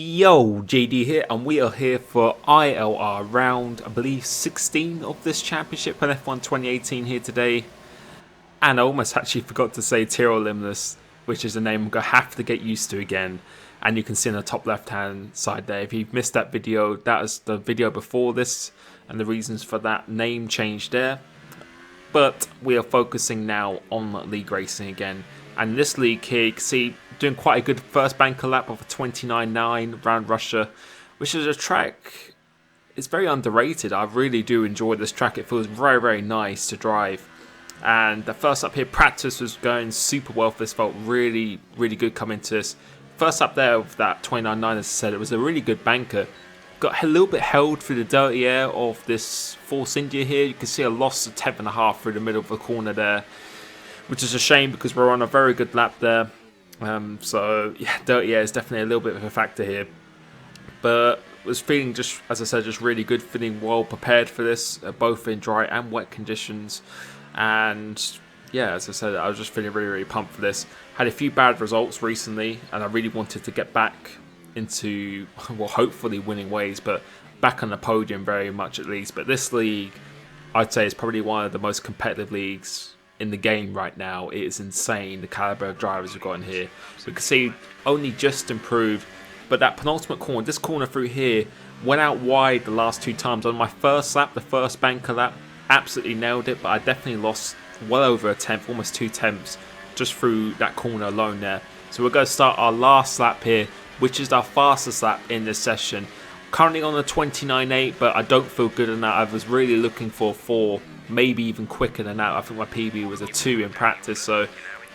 Yo, JD here, and we are here for ILR round, I believe, 16 of this championship on F1 2018 here today. And I almost actually forgot to say Tyrrell Limless, which is a name I'm going to have to get used to again. And you can see on the top left-hand side there, if you've missed that video, that is the video before this, and the reasons for that name change there. But we are focusing now on league racing again. And this league here, you can see doing quite a good first banker lap of a 29.9 around Russia, which is a track, it's very underrated. I really do enjoy this track. It feels very, very nice to drive. And the first up here, practice was going super well for this. Felt really, really good coming to this. First up there with that 29.9, as I said, it was a really good banker. Got a little bit held through the dirty air of this Force India here. You can see a loss of 10.5 through the middle of the corner there, which is a shame because we're on a very good lap there. So yeah, dirty air is definitely a little bit of a factor here. But was feeling just, as I said, just really good, feeling well prepared for this, both in dry and wet conditions. And yeah, as I said, I was just feeling really, really pumped for this. Had a few bad results recently, and I really wanted to get back into, well, hopefully winning ways, but back on the podium very much at least. But this league, I'd say, is probably one of the most competitive leagues in the game right now. It is insane, the caliber of drivers we've got in here. We can see only just improved, but that penultimate corner, this corner through here, went out wide the last two times. On my first lap, the first banker lap, absolutely nailed it, but I definitely lost well over a tenth, almost 2 tenths, just through that corner alone there. So we're going to start our last lap here, which is our fastest lap in this session. Currently on a 29.8, but I don't feel good on that. I was really looking for a 4, maybe even quicker than that. I think my PB was a 2 in practice, so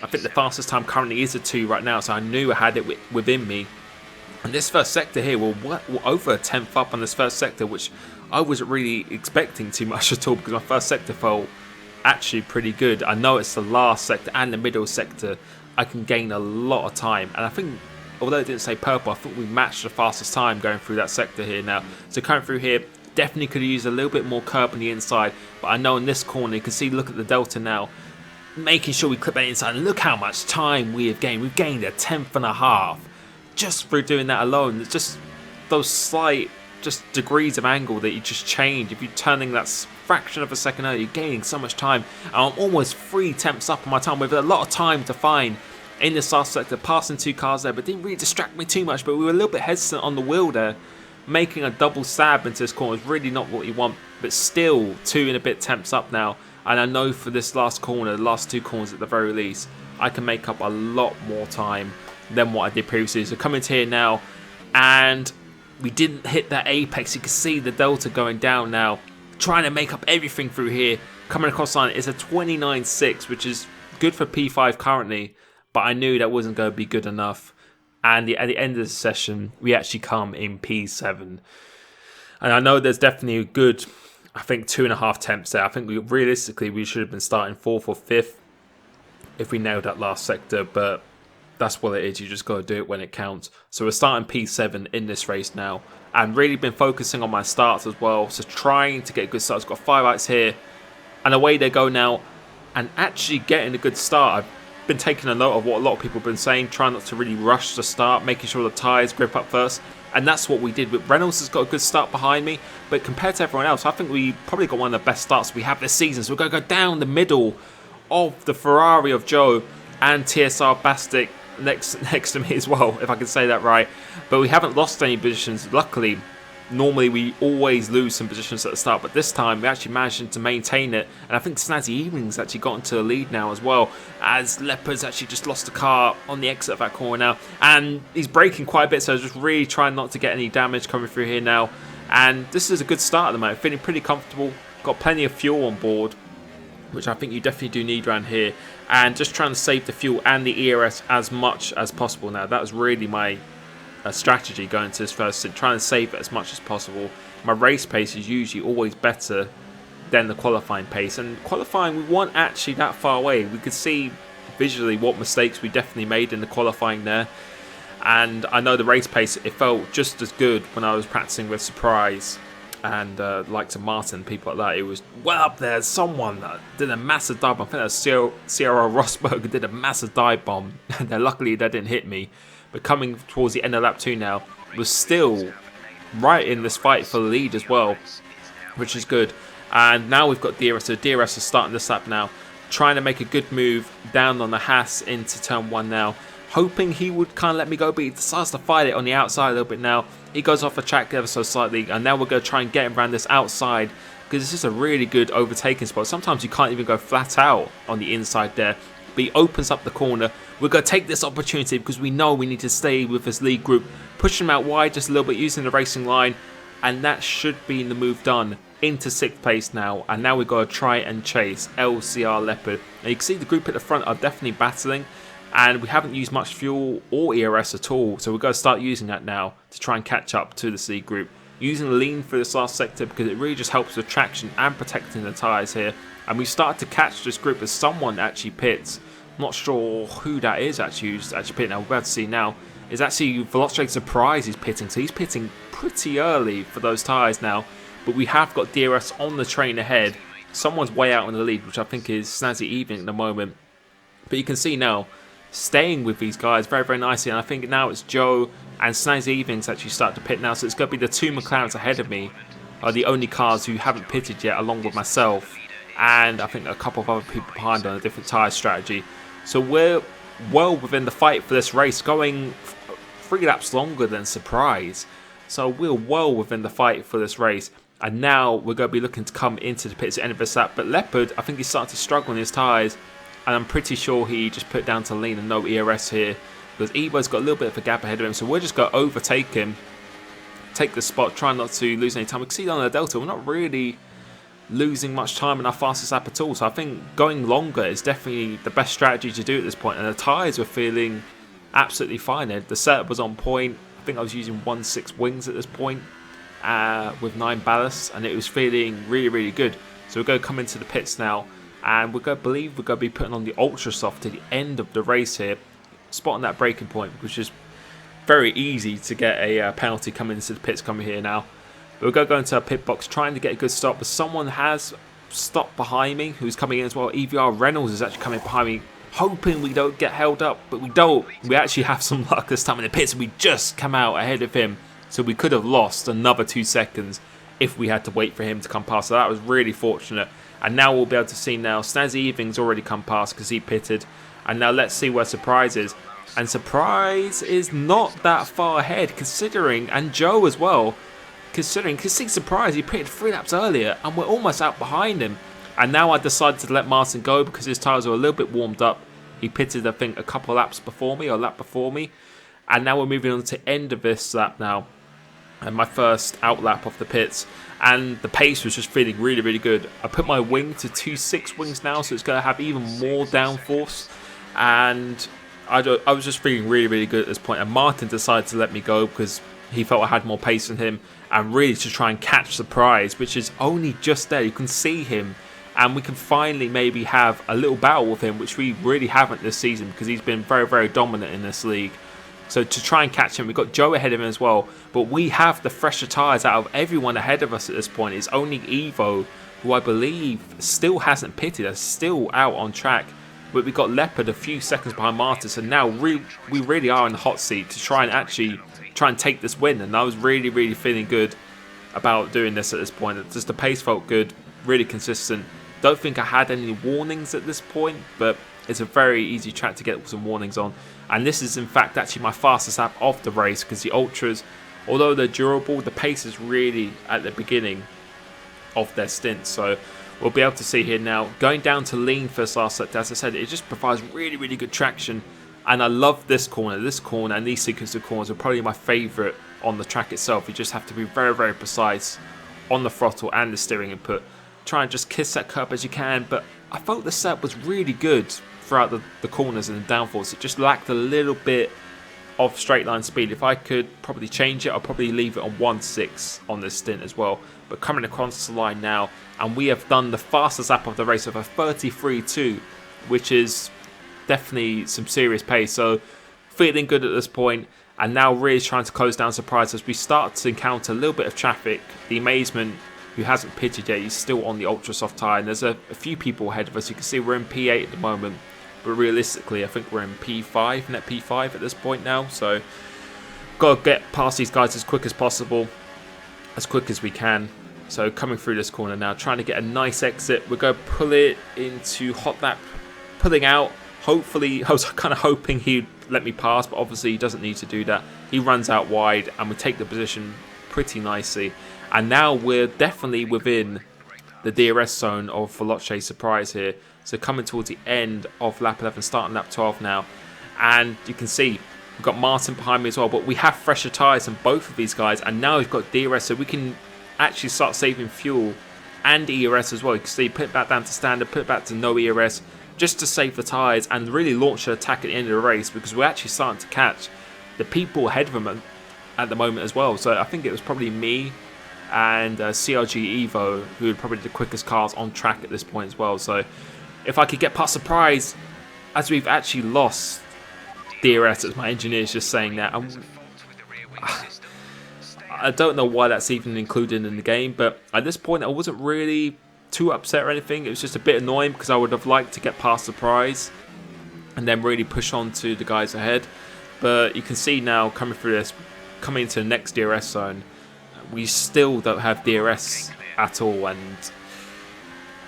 I think the fastest time currently is a 2 right now, so I knew I had it within me. And this first sector here, we're over a tenth up on this first sector, which I wasn't really expecting too much at all, because my first sector felt actually pretty good. I know it's the last sector and the middle sector, I can gain a lot of time, and I think, although it didn't say purple, I think we matched the fastest time going through that sector here now. So coming through here, definitely could have used a little bit more curb on the inside, but I know in this corner, you can see, look at the delta now, making sure we clip that inside, and look how much time we have gained. We've gained a tenth and a half just through doing that alone. It's just those slight just degrees of angle that you just change. If you're turning that fraction of a second earlier, you're gaining so much time. And I'm almost 3 tenths up on my time with a lot of time to find in this last sector, passing 2 cars there, but didn't really distract me too much. But we were a little bit hesitant on the wheel there. Making a double stab into this corner is really not what you want, but still 2 and a bit tenths up now. And I know for this last corner, the last 2 corners at the very least, I can make up a lot more time than what I did previously. So coming to here now, and we didn't hit that apex. You can see the delta going down now, trying to make up everything through here. Coming across line is a 29.6, which is good for P5 currently, but I knew that wasn't going to be good enough. And at the end of the session, we actually come in P7. And I know there's definitely a good, I think, 2.5 tenths there. I think realistically we should have been starting 4th or 5th if we nailed that last sector, but that's what it is. You just got to do it when it counts. So we're starting P7 in this race now, and really been focusing on my starts as well. So trying to get good starts. Got 5 outs here, and away they go now, and actually getting a good start. I've been taking a note of what a lot of people have been saying, trying not to really rush the start, making sure the tyres grip up first, and that's what we did. But Reynolds has got a good start behind me, but compared to everyone else, I think we probably got one of the best starts we have this season. So we're going to go down the middle of the Ferrari of Joe and TSR Bastic next to me as well, if I can say that right. But we haven't lost any positions, luckily. Normally we always lose some positions at the start, but this time we actually managed to maintain it. And I think Snazzy Evening's actually got into the lead now as well, as Leopard's actually just lost the car on the exit of that corner now, and he's braking quite a bit, so just really trying not to get any damage coming through here now. And this is a good start at the moment, feeling pretty comfortable, got plenty of fuel on board, which I think you definitely do need around here, and just trying to save the fuel and the ERS as much as possible now. That was really my strategy going to this first stint, trying to save it as much as possible. My race pace is usually always better than the qualifying pace, and qualifying we weren't actually that far away. We could see visually what mistakes we definitely made in the qualifying there, and I know the race pace, it felt just as good when I was practicing with Surprise and like to Martin, people like that. It was well up there. Someone that did a massive dive bomb. I think that was Sierra Rosberg did a massive dive bomb. And luckily that didn't hit me. But coming towards the end of lap 2 now, was still right in this fight for the lead as well, which is good. And now we've got DRS, so DRS is starting this lap now, trying to make a good move down on the Haas into turn 1 now, hoping he would kind of let me go, but he decides to fight it on the outside a little bit now. He goes off the track ever so slightly, and now we're going to try and get him around this outside, because it's just a really good overtaking spot. Sometimes you can't even go flat out on the inside there, but he opens up the corner. We're going to take this opportunity because we know we need to stay with this lead group, push him out wide just a little bit using the racing line, and that should be the move done into 6th place now. And now we've got to try and chase LCR Leopard. Now you can see the group at the front are definitely battling, and we haven't used much fuel or ERS at all, so we're going to start using that now to try and catch up to the lead group. Using lean for this last sector because it really just helps with traction and protecting the tyres here. And we start to catch this group as someone actually pits. I'm not sure who that is actually who's actually pitting. Now we're about to see now is actually Veloce Surprise is pitting, so he's pitting pretty early for those tyres now. But we have got DRS on the train ahead. Someone's way out in the lead, which I think is Snazzy Evening at the moment. But you can see now, staying with these guys very, very nicely. And I think now it's Joe and Snazzy Evenings actually start to pit now. So it's going to be the 2 McLarens ahead of me are the only cars who haven't pitted yet, along with myself. And I think a couple of other people behind on a different tyre strategy. So we're well within the fight for this race, going 3 laps longer than Surprise. So we're well within the fight for this race. And now we're going to be looking to come into the pits at the end of this lap. But Leopard, I think he's starting to struggle on his tyres. And I'm pretty sure he just put down to lean and no ERS here, because Evo's got a little bit of a gap ahead of him. So we're just going to overtake him, take the spot, try not to lose any time. We can see on the Delta, we're not really losing much time in our fastest lap at all. So I think going longer is definitely the best strategy to do at this point. And the tyres were feeling absolutely fine. The setup was on point. I think I was using 1.6 wings at this point with 9 ballasts, and it was feeling really, really good. So we're going to come into the pits now. And we're going to believe we're going to be putting on the Ultra Soft to the end of the race here, spotting that braking point, which is very easy to get a penalty coming into the pits coming here now. But we're going to go into our pit box trying to get a good stop, but someone has stopped behind me who's coming in as well. EVR Reynolds is actually coming behind me, hoping we don't get held up, but we don't. We actually have some luck this time in the pits, and we just come out ahead of him, so we could have lost another 2 seconds if we had to wait for him to come past. So that was really fortunate. And now we'll be able to see now Snazzy Evening's already come past because he pitted. And now let's see where Surprise is. And Surprise is not that far ahead considering, and Joe as well, considering, because see Surprise, he pitted 3 laps earlier and we're almost out behind him. And now I decided to let Martin go because his tyres were a little bit warmed up. He pitted, I think, a couple laps before me, or a lap before me. And now we're moving on to the end of this lap now. And my first out lap of the pits, and the pace was just feeling really, really good. I put my wing to 2.6 wings now, so it's going to have even more downforce, and I was just feeling really, really good at this point. And Martin decided to let me go because he felt I had more pace than him, and really to try and catch Surprise, which is only just there. You can see him, and we can finally maybe have a little battle with him, which we really haven't this season because he's been very, very dominant in this league. So to try and catch him, we've got Joe ahead of him as well. But we have the fresher tyres out of everyone ahead of us at this point. It's only Evo, who I believe still hasn't pitted, is still out on track. But we've got Leopard a few seconds behind Martin. So now we really are in the hot seat to try and take this win. And I was really, really feeling good about doing this at this point. Just the pace felt good, really consistent. Don't think I had any warnings at this point, but it's a very easy track to get some warnings on. And this is in fact actually my fastest lap of the race because the Ultras, although they're durable, the pace is really at the beginning of their stint. So we'll be able to see here now, going down to lean first last lap, as I said, it just provides really, really good traction. And I love this corner and these sequence of corners are probably my favourite on the track itself. You just have to be very, very precise on the throttle and the steering input. Try and just kiss that curb as you can, but I felt the setup was really good throughout the corners and the downforce. It just lacked a little bit of straight line speed. If I could probably change it, I'll probably leave it on 1.6 on this stint as well. But coming across the line now, and we have done the fastest lap of the race of a 33.2, which is definitely some serious pace. So feeling good at this point, and now really trying to close down Surprise as we start to encounter a little bit of traffic. The Amazement, who hasn't pitted yet, he's still on the Ultra Soft tyre, and there's a few people ahead of us. You can see we're in P8 at the moment, but realistically I think we're in P5, net P5 at this point now. So got to get past these guys as quick as possible, as quick as we can. So coming through this corner now, trying to get a nice exit. We're going to pull it into hot lap, pulling out. Hopefully, I was kind of hoping he'd let me pass, but obviously he doesn't need to do that. He runs out wide and we take the position pretty nicely. And now we're definitely within the DRS zone of Veloce Surprise here. So coming towards the end of lap 11, starting lap 12 now. And you can see we've got Martin behind me as well, but we have fresher tyres than both of these guys. And now we've got DRS, so we can actually start saving fuel and ERS as well. You can see put it back down to standard, put it back to no ERS, just to save the tyres and really launch an attack at the end of the race, because we're actually starting to catch the people ahead of them at the moment as well. So I think it was probably me and CRG Evo who are probably the quickest cars on track at this point as well. So if I could get past Surprise, as we've actually lost DRS, as my engineer's just saying that, I don't know why that's even included in the game, but at this point I wasn't really too upset or anything. It was just a bit annoying because I would have liked to get past Surprise and then really push on to the guys ahead. But you can see now coming through this, coming into the next DRS zone, we still don't have DRS at all, and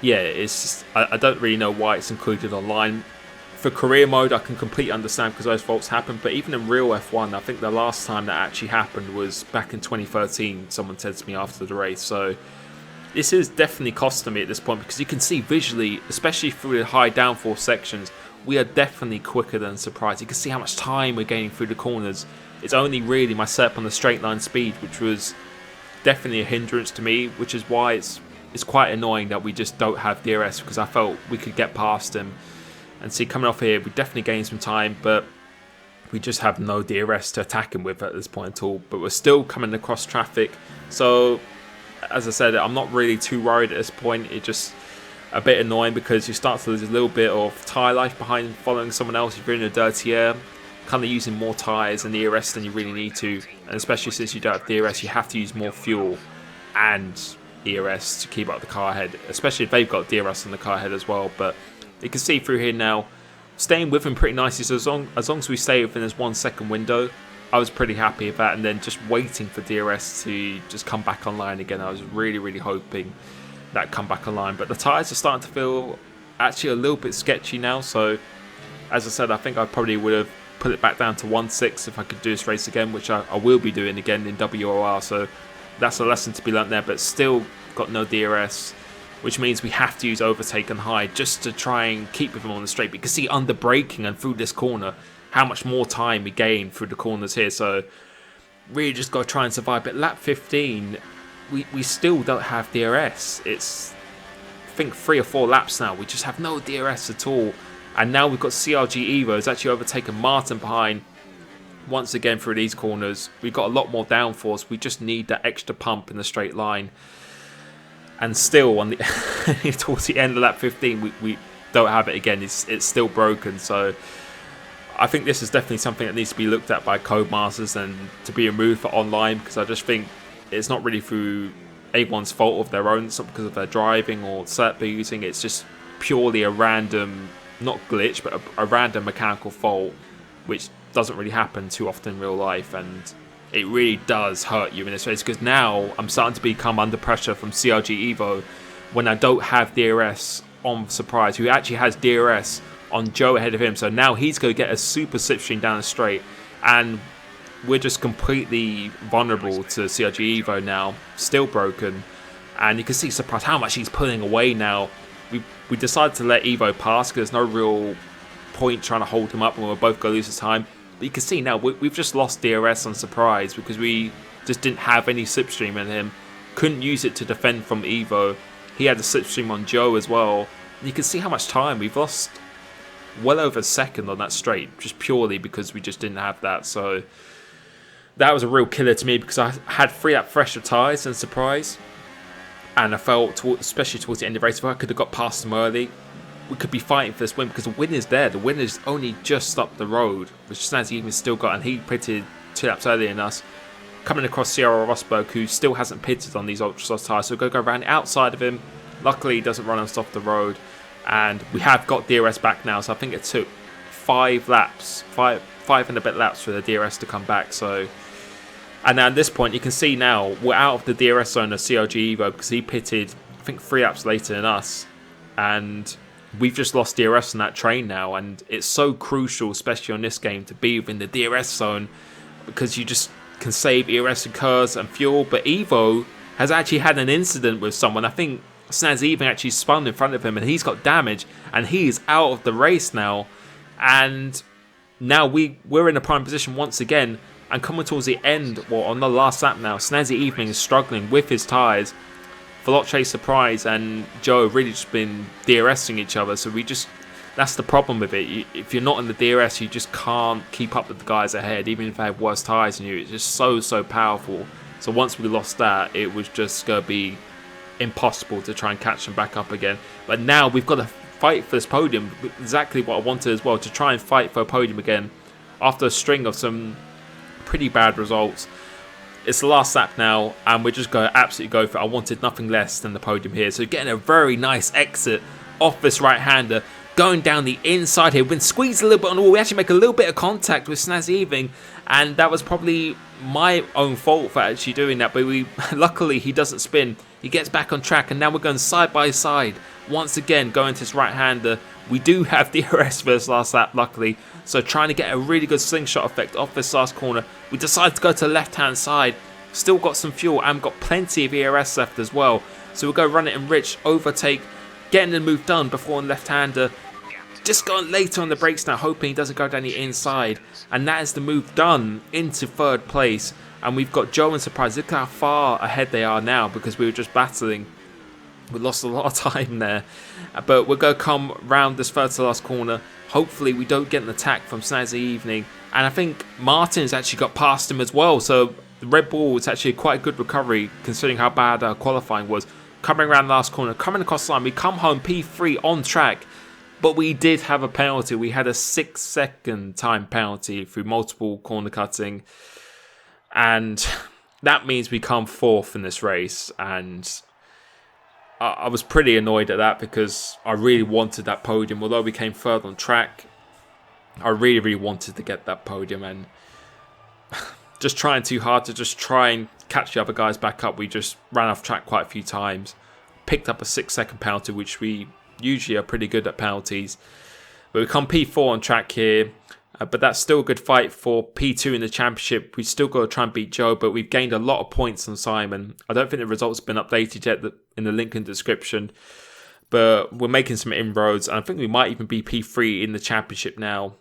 yeah, it's just, I don't really know why it's included online. For career mode, I can completely understand because those faults happen, but even in real F1, I think the last time that actually happened was back in 2013, someone said to me after the race. So this is definitely costing me at this point, because you can see visually, especially through the high downforce sections, we are definitely quicker than Surprise. You can see how much time we're gaining through the corners. It's only really my setup on the straight line speed, which was definitely a hindrance to me, which is why it's quite annoying that we just don't have DRS, because I felt we could get past him. And see, coming off here, we definitely gained some time, but we just have no DRS to attack him with at this point at all. But we're still coming across traffic. So, as I said, I'm not really too worried at this point. It's just a bit annoying because you start to lose a little bit of tyre life behind following someone else. If you're in a dirty air, kind of using more tyres and DRS than you really need to. And especially since you don't have DRS, you have to use more fuel and ERS to keep up the car ahead, especially if they've got DRS on the car ahead as well. But you can see through here now, staying with him pretty nicely. So as long as we stay within this 1 second window, I was pretty happy with that. And then just waiting for DRS to just come back online again. I was really, really hoping that come back online. But the tyres are starting to feel actually a little bit sketchy now. So as I said, I think I probably would have put it back down to 1.6 if I could do this race again, which I will be doing again in WOR. So that's a lesson to be learnt there. But still got no DRS, which means we have to use overtake and high just to try and keep with him on the straight. But you can see under braking and through this corner how much more time we gain through the corners here. So really just got to try and survive. But lap 15, we still don't have DRS. It's, I think, 3 or 4 laps now. We just have no DRS at all. And now we've got CRG Evo has actually overtaken Martin behind once again through these corners. We've got a lot more downforce. We just need that extra pump in the straight line. And still, on the towards the end of lap 15, we don't have it again. It's still broken. So I think this is definitely something that needs to be looked at by Codemasters and to be removed for online, because I just think it's not really through anyone's fault of their own. It's not because of their driving or setup they're using. It's just purely a random, not glitch, but a random mechanical fault, which doesn't really happen too often in real life. And it really does hurt you in this race, because now I'm starting to become under pressure from CRG Evo when I don't have DRS on Surprise, who actually has DRS on Joe ahead of him. So now he's going to get a super slipstream down the straight, and we're just completely vulnerable to CRG Evo now, still broken. And you can see Surprise how much he's pulling away now. We decided to let Evo pass because there's no real point trying to hold him up when we're both going to lose his time. But you can see now we've just lost DRS on Surprise because we just didn't have any slipstream in him. Couldn't use it to defend from Evo. He had a slipstream on Joe as well. And you can see how much time we've lost. Well over a second on that straight, just purely because we just didn't have that. So that was a real killer to me, because I had 3 lap fresher tyres and Surprise. And I felt, especially towards the end of the race, if I could have got past them early, we could be fighting for this win, because the win is there. The win is only just up the road, which Snazzy even still got, and he pitted 2 laps earlier than us. Coming across Sierra Rosberg, who still hasn't pitted on these ultra soft tyres, so we're going to go around outside of him. Luckily, he doesn't run us off the road, and we have got DRS back now. So I think it took 5 laps, five and a bit laps for the DRS to come back. So And now at this point, you can see now we're out of the DRS zone of CLG Evo because he pitted, I think, 3 laps later than us. And we've just lost DRS on that train now. And it's so crucial, especially on this game, to be within the DRS zone because you just can save ERS and KERS and fuel. But Evo has actually had an incident with someone. I think Snaz even actually spun in front of him and he's got damage. And he's out of the race now. And now we're in a prime position once again. And coming towards the end, well, on the last lap now, Snazzy Evening is struggling with his tyres. Veloce Surprise and Joe have really just been DRSing each other. So that's the problem with it. If you're not in the DRS, you just can't keep up with the guys ahead, even if they have worse tyres than you. It's just so powerful. So once we lost that, it was just going to be impossible to try and catch them back up again. But now we've got to fight for this podium. Exactly what I wanted as well, to try and fight for a podium again after a string of some pretty bad results. It's the last lap now and we're just going to absolutely go for it. I wanted nothing less than the podium here. So getting a very nice exit off this right-hander, going down the inside here. We've been squeezed a little bit on the wall. We actually make a little bit of contact with Snazzy Evening, and that was probably my own fault for actually doing that. But luckily he doesn't spin. He gets back on track, and now we're going side by side once again, going to this right-hander. We do have DRS for this last lap, luckily. So trying to get a really good slingshot effect off this last corner. We decided to go to the left-hand side. Still got some fuel and got plenty of ERS left as well. So we'll go run it in Rich, overtake, getting the move done before the left-hander. Just going later on the brakes now, hoping he doesn't go down the inside. And that is the move done into third place. And we've got Joe and Surprise. Look how far ahead they are now because we were just battling. We lost a lot of time there. But we're going to come round this third to last corner. Hopefully we don't get an attack from Snazzy Evening. And I think Martin's actually got past him as well. So the Red Bull is actually quite a good recovery considering how bad our qualifying was. Coming around the last corner, coming across the line. We come home P3 on track. But we did have a penalty. We had a 6-second time penalty through multiple corner cutting. And that means we come 4th in this race. And I was pretty annoyed at that because I really wanted that podium. Although we came 3rd on track, I really wanted to get that podium. And just trying too hard to just try and catch the other guys back up. We just ran off track quite a few times. Picked up a 6-second penalty, which we usually are pretty good at penalties. But we come P4 on track here. But that's still a good fight for P2 in the championship. We've still got to try and beat Joe, but we've gained a lot of points on Simon. I don't think the results have been updated yet in the link in the description. But we're making some inroads. And I think we might even be P3 in the championship now.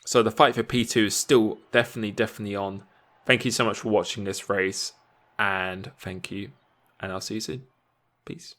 So the fight for P2 is still definitely on. Thank you so much for watching this race. And thank you. And I'll see you soon. Peace.